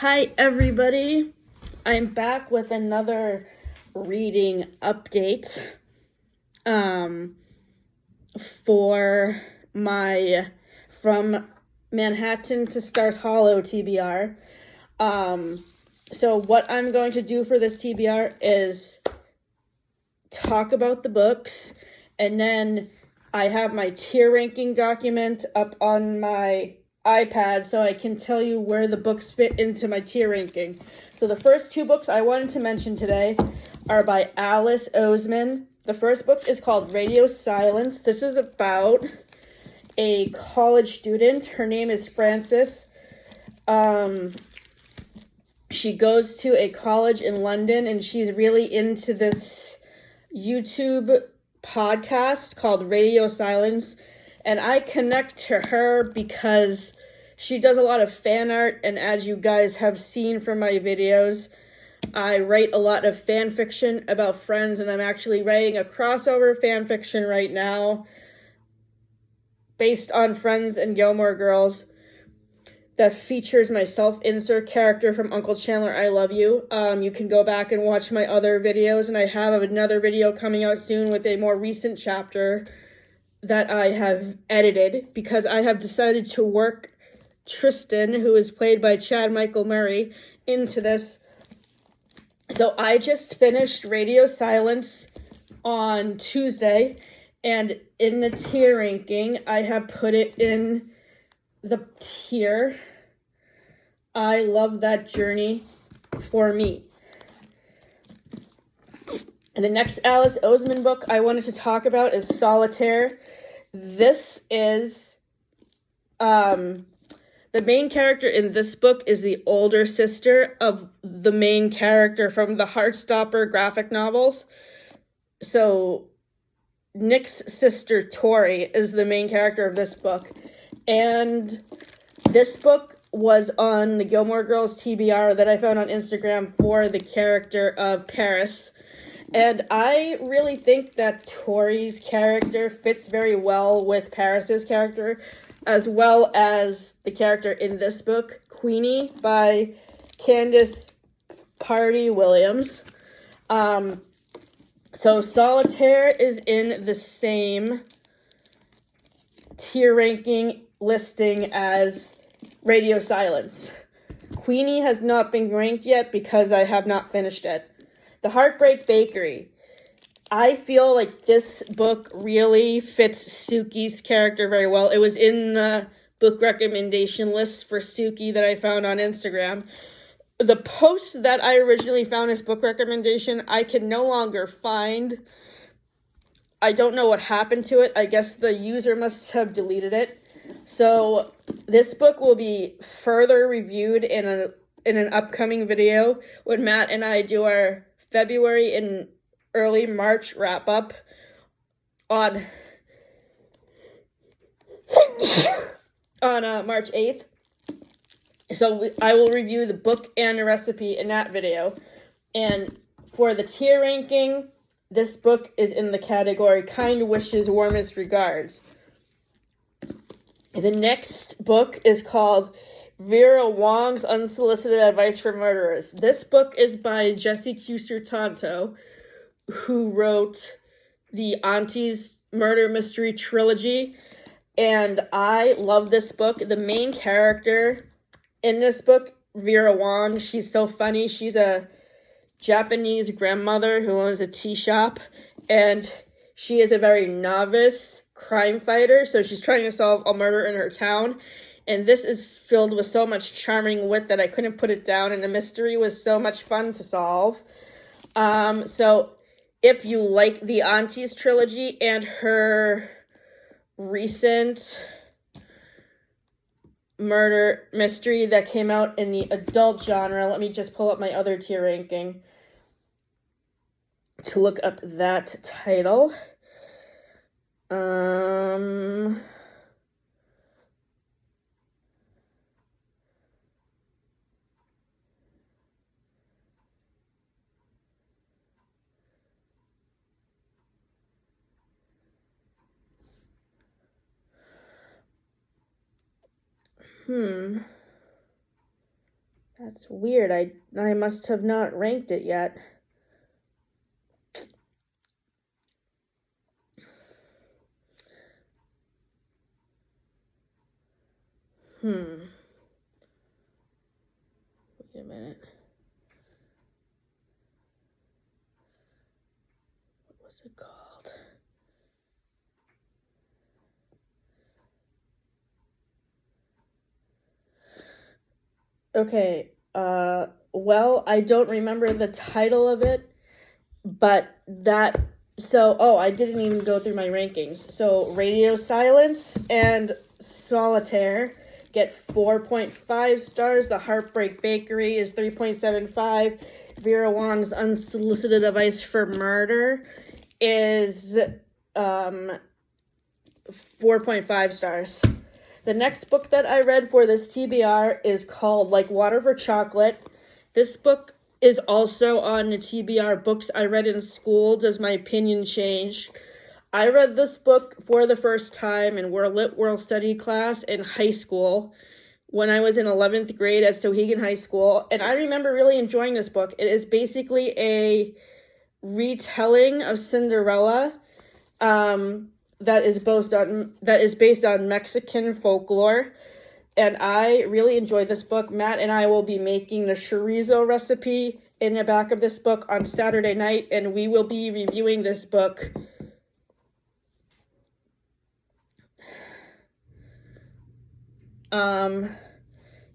Hi everybody, I'm back with another reading update for my From Manhattan to Stars Hollow TBR. So what I'm going to do for this TBR is talk about the books, and then I have my tier ranking document up on my iPad so I can tell you where the books fit into my tier ranking. So the first two books I wanted to mention today are by Alice Oseman. The first book is called Radio Silence. This is about a college student. Her name is Frances. She goes to a college in London, and she's really into this YouTube podcast called Radio Silence. And I connect to her because she does a lot of fan art, and as you guys have seen from my videos, I write a lot of fan fiction about Friends, and I'm actually writing a crossover fan fiction right now based on Friends and Gilmore Girls that features my self-insert character from Uncle Chandler, I Love You. You can go back and watch my other videos, and I have another video coming out soon with a more recent chapter that I have edited because I have decided to work Tristan, who is played by Chad Michael Murray, into this. So I just finished Radio Silence on Tuesday, and in the tier ranking, I have put it in the tier I Love That Journey for me. And the next Alice Oseman book I wanted to talk about is Solitaire. This is, the main character in this book is the older sister of the main character from the Heartstopper graphic novels. So Nick's sister Tori is the main character of this book. And this book was on the Gilmore Girls TBR that I found on Instagram for the character of Paris. And I really think that Tori's character fits very well with Paris's character, as well as the character in this book, Queenie, by Candace Party Williams. So Solitaire is in the same tier ranking listing as Radio Silence. Queenie has not been ranked yet because I have not finished it. The HeartBreak Bakery. I feel like this book really fits Suki's character very well. It was in the book recommendation list for Suki that I found on Instagram. The post that I originally found as book recommendation, I can no longer find. I don't know what happened to it. I guess the user must have deleted it. So this book will be further reviewed in an upcoming video when Matt and I do our February and early March wrap up on March 8th. So I will review the book and the recipe in that video. And for the tier ranking, this book is in the category Kind Wishes, Warmest Regards. The next book is called Vera Wong's Unsolicited Advice for Murderers. This book is by Jesse Q. Tanto, who wrote the Auntie's Murder Mystery Trilogy, and I love this book. The main character in this book, Vera Wong, she's so funny. She's a Japanese grandmother who owns a tea shop, and she is a very novice crime fighter, so she's trying to solve a murder in her town. And this is filled with so much charming wit that I couldn't put it down, and the mystery was so much fun to solve. So if you like the Auntie's trilogy and her recent murder mystery that came out in the adult genre, let me just pull up my other tier ranking to look up that title. That's weird. I must have not ranked it yet. Wait a minute. What was it called? Okay, well, I don't remember the title of it, but I didn't even go through my rankings. So, Radio Silence and Solitaire get 4.5 stars. The HeartBreak Bakery is 3.75. Vera Wong's Unsolicited Advice for Murder is 4.5 stars. The next book that I read for this TBR is called Like Water for Chocolate. This book is also on the TBR books I read in school. Does my opinion change? I read this book for the first time in Lit World Study class in high school when I was in 11th grade at Sohegan High School, and I remember really enjoying this book. It is basically a retelling of Cinderella that is based on Mexican folklore, and I really enjoyed this book. Matt and I will be making the chorizo recipe in the back of this book on Saturday night, and we will be reviewing this book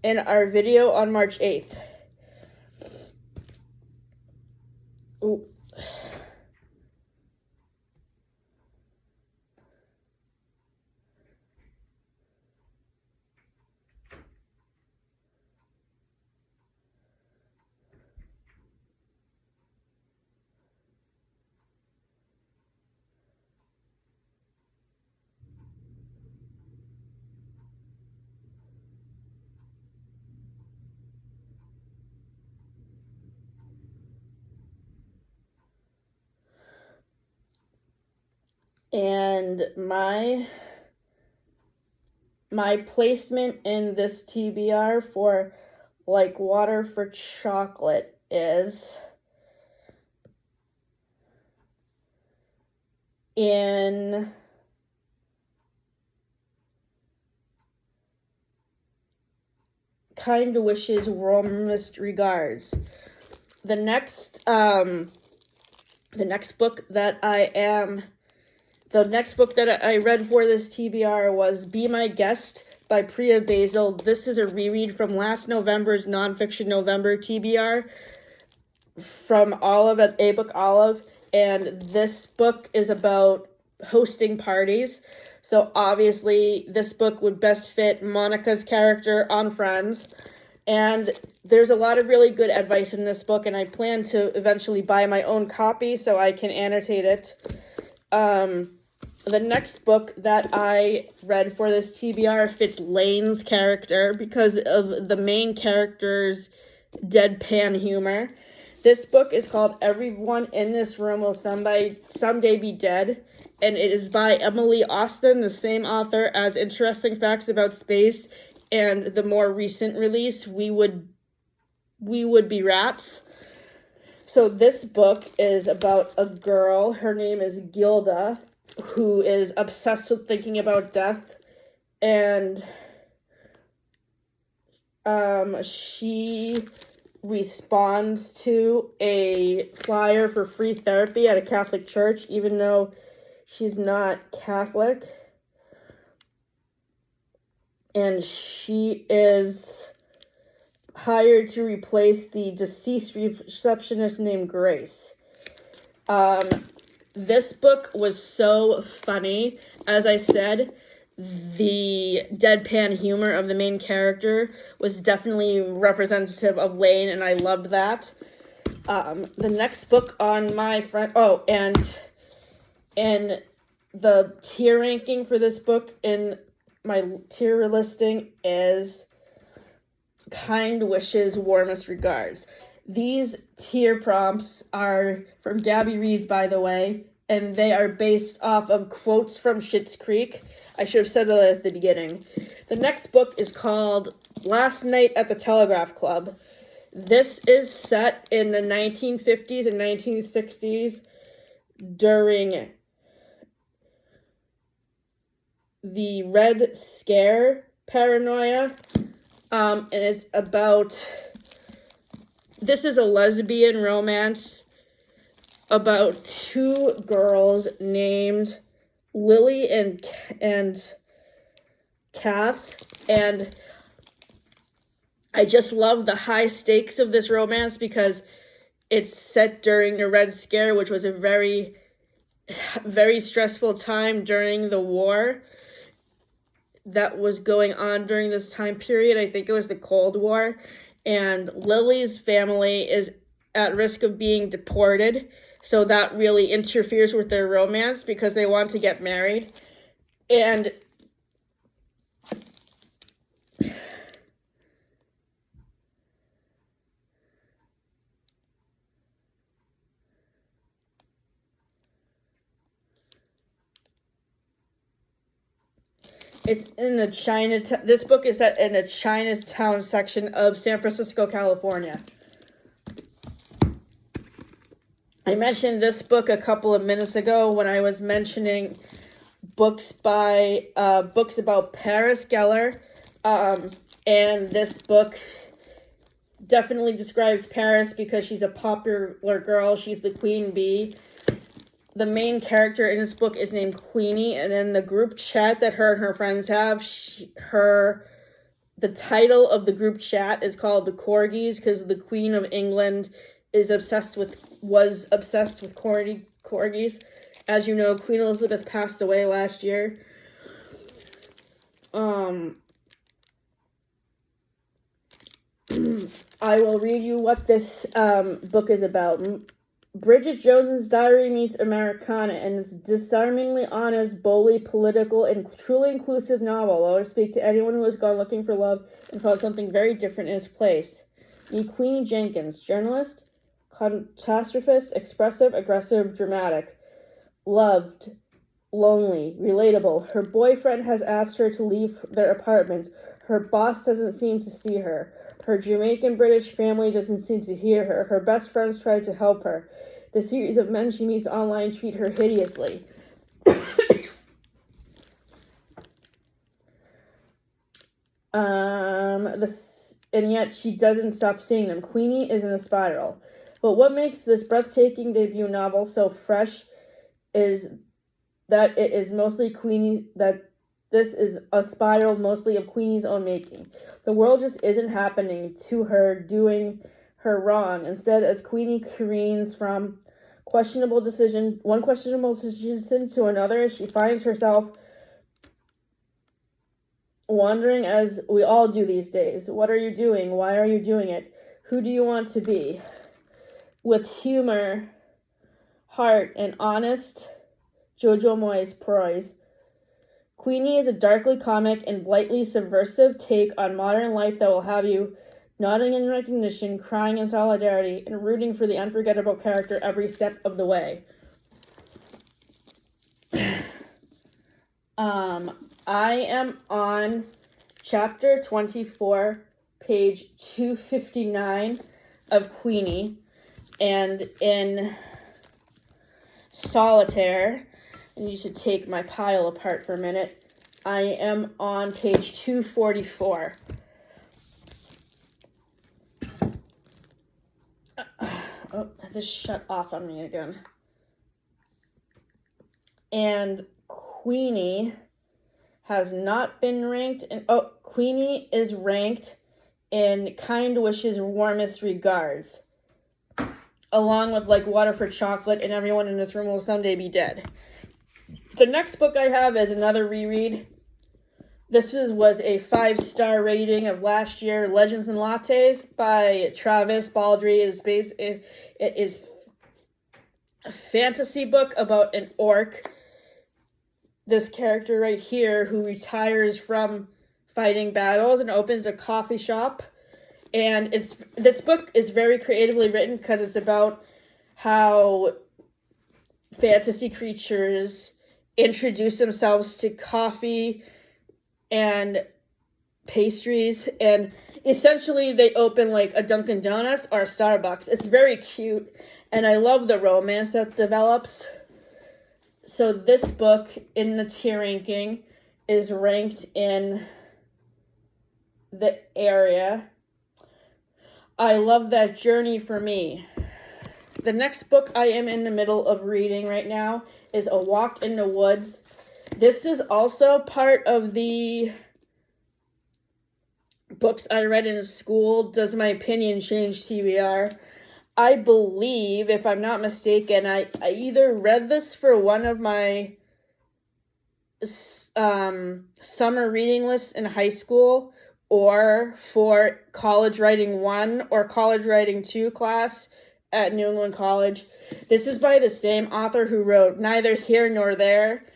in our video on March 8th. Ooh. And my placement in this TBR for Like Water for Chocolate is in Kind Wishes, Warmest Regards. The next book that I read for this TBR was Be My Guest by Priya Basil. This is a reread from last November's Nonfiction November TBR from Olive at A Book Olive, and this book is about hosting parties. So obviously this book would best fit Monica's character on Friends. And there's a lot of really good advice in this book, and I plan to eventually buy my own copy so I can annotate it. The next book that I read for this TBR fits Lane's character because of the main character's deadpan humor. This book is called Everyone in This Room Will Someday Be Dead, and it is by Emily Austin, the same author as Interesting Facts About Space and the more recent release, We Would Be Rats. So this book is about a girl, her name is Gilda, who is obsessed with thinking about death, and she responds to a flyer for free therapy at a Catholic church, even though she's not Catholic. And she is hired to replace the deceased receptionist named Grace. This book was so funny. As I said, the deadpan humor of the main character was definitely representative of Lane, and I loved that. The next book on my front... Oh, and the tier ranking for this book in my tier listing is Kind Wishes, Warmest Regards. These tier prompts are from Gabby Reeds, by the way, and they are based off of quotes from Schitt's Creek. I should have said that at the beginning. The next book is called Last Night at the Telegraph Club. This is set in the 1950s and 1960s during the Red Scare paranoia. And it's about, this is a lesbian romance about two girls named Lily and Kath, and I just love the high stakes of this romance because it's set during the Red Scare, which was a very, very stressful time during the war that was going on during this time period. I think it was the Cold War, and Lily's family is at risk of being deported, so that really interferes with their romance because they want to get married. And it's in the Chinatown. This book is set in a Chinatown section of San Francisco, California. I mentioned this book a couple of minutes ago when I was mentioning books about Paris Geller. And this book definitely describes Paris because she's a popular girl. She's the queen bee. The main character in this book is named Queenie, and in the group chat that her and her friends have, the title of the group chat is called The Corgis because the Queen of England was obsessed with corgis. As you know, Queen Elizabeth passed away last year. I will read you what this book is about. Bridget Jones's Diary meets Americana and is disarmingly honest, boldly political, and truly inclusive novel. I would speak to anyone who has gone looking for love and found something very different in its place. Meet Queenie Jenkins, journalist, catastrophist, expressive, aggressive, dramatic. Loved, lonely, relatable. Her boyfriend has asked her to leave their apartment. Her boss doesn't seem to see her. Her Jamaican-British family doesn't seem to hear her. Her best friends try to help her. The series of men she meets online treat her hideously. And yet she doesn't stop seeing them. Queenie is in a spiral. But what makes this breathtaking debut novel so fresh is that it is mostly this is a spiral mostly of Queenie's own making. The world just isn't happening to her, doing her wrong. Instead, as Queenie careens from one questionable decision to another, she finds herself wondering, as we all do these days, what are you doing? Why are you doing it? Who do you want to be? With humor, heart, and honest Jojo Moyes prose, Queenie is a darkly comic and lightly subversive take on modern life that will have you nodding in recognition, crying in solidarity, and rooting for the unforgettable character every step of the way. I am on chapter 24, page 259 of Queenie, and in Solitaire, and you should take my pile apart for a minute, I am on page 244. Oh, this shut off on me again. And Queenie has not been ranked. Queenie is ranked in Kind Wishes, Warmest Regards, along with like Water for Chocolate and Everyone in This Room Will Someday Be Dead. The next book I have is another reread. This was a 5-star rating of last year, Legends and Lattes by Travis Baldry. It is a fantasy book about an orc. This character right here who retires from fighting battles and opens a coffee shop. And this book is very creatively written because it's about how fantasy creatures introduce themselves to coffee and pastries, and essentially they open like a Dunkin' Donuts or a Starbucks. It's very cute, and I love the romance that develops. So this book in the tier ranking is ranked in the area. I love that journey for me. The next book I am in the middle of reading right now is A Walk in the Woods. This is also part of the books I read in school. Does my opinion change, TBR? I believe, if I'm not mistaken, I either read this for one of my summer reading lists in high school or for College Writing 1 or College Writing 2 class at New England College. This is by the same author who wrote Neither Here Nor There,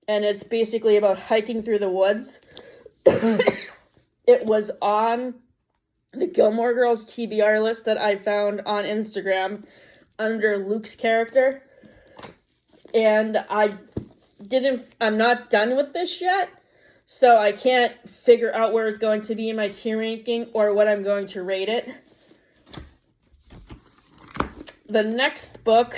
and it's basically about hiking through the woods. It was on the Gilmore Girls TBR list that I found on Instagram under Luke's character. And I'm not done with this yet, so I can't figure out where it's going to be in my tier ranking or what I'm going to rate it. The next book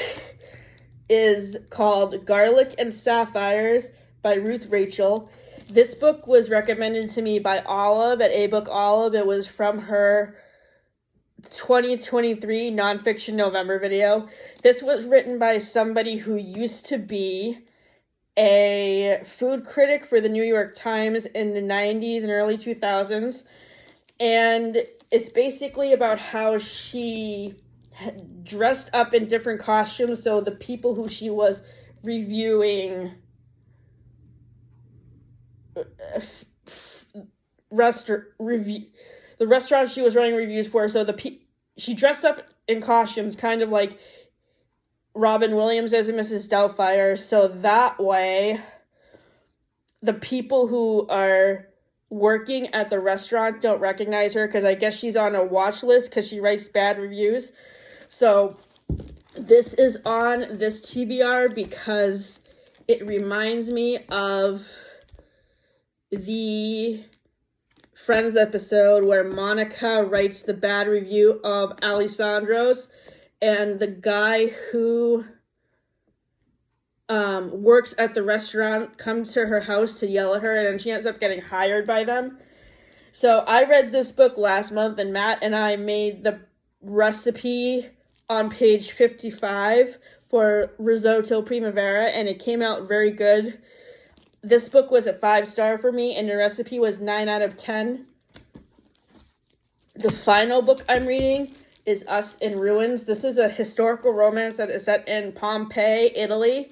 is called Garlic and Sapphires by Ruth Rachel. This book was recommended to me by Olive at A Book Olive. It was from her 2023 Nonfiction November video. This was written by somebody who used to be a food critic for the New York Times in the 90s and early 2000s. And it's basically about how she dressed up in different costumes. So the people who she was reviewing the restaurant she was writing reviews for, so she dressed up in costumes kind of like Robin Williams as Mrs. Doubtfire, so that way the people who are working at the restaurant don't recognize her, because I guess she's on a watch list because she writes bad reviews. So this is on this TBR because it reminds me of the Friends episode where Monica writes the bad review of Alessandro's, and the guy who works at the restaurant comes to her house to yell at her, and she ends up getting hired by them. So I read this book last month, and Matt and I made the recipe on page 55 for risotto primavera, and it came out very good. This book was a 5-star for me, and the recipe was 9 out of 10. The final book I'm reading is Us in Ruins. This is a historical romance that is set in Pompeii, Italy,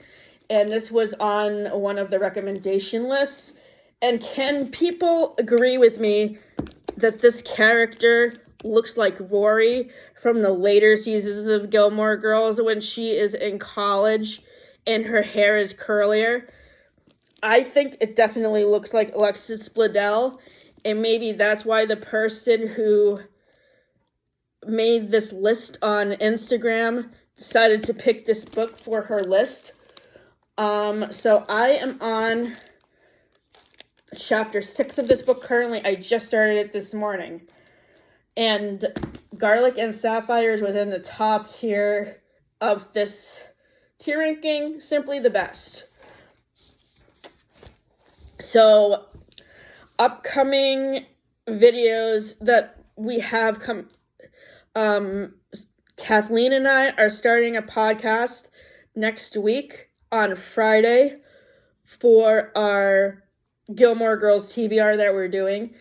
and this was on one of the recommendation lists. And can people agree with me that this character looks like Rory from the later seasons of Gilmore Girls when she is in college and her hair is curlier? I think it definitely looks like Alexis Bledel, and maybe that's why the person who made this list on Instagram decided to pick this book for her list. So I am on chapter 6 of this book currently. I just started it this morning. And Garlic and Sapphires was in the top tier of this tier ranking, simply the best. So, upcoming videos that we have come, Kathleen and I are starting a podcast next week on Friday for our Gilmore Girls TBR that we're doing.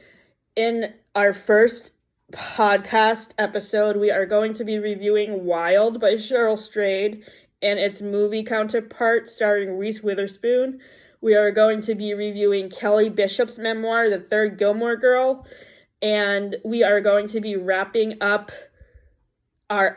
In our first podcast episode, we are going to be reviewing Wild by Cheryl Strayed and its movie counterpart starring Reese Witherspoon. We are going to be reviewing Kelly Bishop's memoir, The Third Gilmore Girl, and we are going to be wrapping up our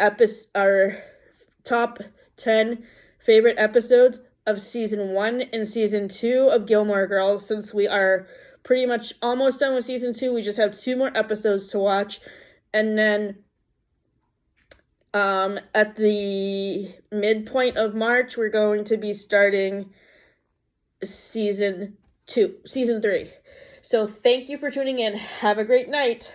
top 10 favorite episodes of season 1 and season 2 of Gilmore Girls. Since we are pretty much almost done with season 2, we just have 2 more episodes to watch, and then at the midpoint of March, we're going to be starting season 3. So thank you for tuning in. Have a great night.